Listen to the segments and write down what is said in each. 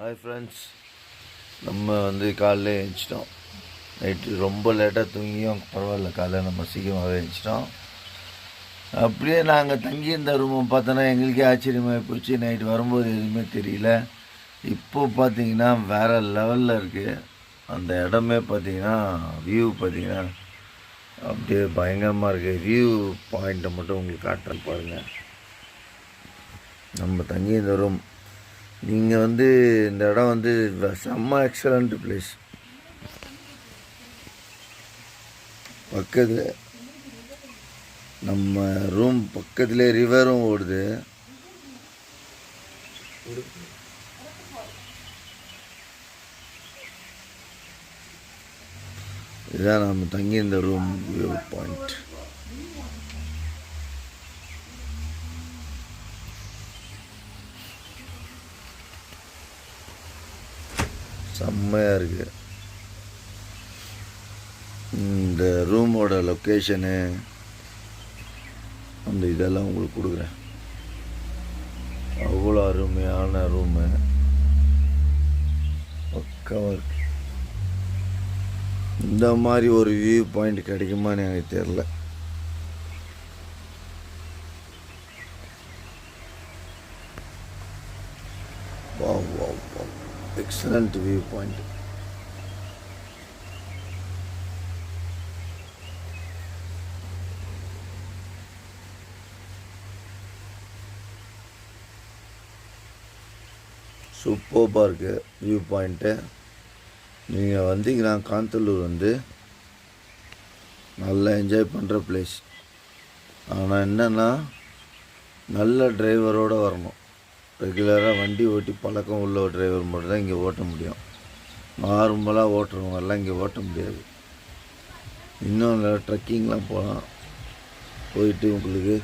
Hi friends, நம்ம காலையில் எழுந்திரிச்சிட்டோம். Night ரொம்ப லேட்டாக தூங்கியும் பரவாயில்ல, காலையில் நம்ம சீக்கிரமாகவே எழுந்திரிச்சிட்டோம். அப்படியே நாங்கள் தங்கியிருந்த ரூமை பார்த்தோன்னா எங்களுக்கே ஆச்சரியமாக போச்சு. நைட்டு வரும்போது எதுவுமே தெரியல. இப்போது பார்த்தீங்கன்னா வேறு லெவலில் இருக்குது. அந்த இடமே பார்த்தீங்கன்னா வியூ பார்த்தீங்கன்னா அப்படியே பயங்கரமாக இருக்குது. வியூ பாயிண்ட்டை மட்டும் உங்களுக்கு காட்டுறேன் பாருங்கள். நம்ம தங்கியிருந்த ரூம் நீங்கள் இந்த இடம் செம்ம எக்ஸலண்ட் பிளேஸ். பக்கத்தில் நம்ம ரூம் பக்கத்துலேயே ரிவரும் ஓடுது. இதுதான் நம்ம தங்கியிருந்த ரூம் வியூ பாயிண்ட். செம்மையாக இருக்குது. இந்த ரூமோட லொக்கேஷனு அந்த இதெல்லாம் உங்களுக்கு கொடுக்குறேன். அவ்வளோ அருமையான ரூமு, பக்காவாக இருக்கு. இந்த மாதிரி ஒரு வியூ பாயிண்ட் கிடைக்குமான்னு எனக்கு தெரில. Excellent view point. சூப்பராக இருக்குது வியூ பாயிண்ட்டு. நீங்கள் வந்தீங்கன்னா காந்தலூர் நல்லா என்ஜாய் பண்ணுற பிளேஸ். ஆனால் என்னென்னா நல்ல டிரைவரோடு வரணும். ரெகுலராக வண்டி ஓட்டி பழக்கம் உள்ள டிரைவர் மட்டும் தான் இங்கே ஓட்ட முடியும். நார்மலாக ஓட்டுறவங்கெல்லாம் இங்கே ஓட்ட முடியாது. இன்னும் ட்ரெக்கிங்லாம் போகலாம். போயிட்டு உங்களுக்கு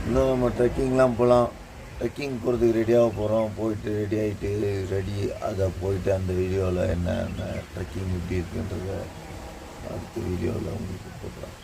இன்னும் நம்ம ட்ரெக்கிங்லாம் போகலாம். ட்ரெக்கிங் போகிறதுக்கு ரெடியாக போகிறோம். போயிட்டு ரெடி ஆகிட்டு அதை போயிட்டு அந்த வீடியோவில் என்னென்ன ட்ரெக்கிங் எப்படி இருக்குன்றத அடுத்த வீடியோவில் உங்களுக்கு போடுறேன்.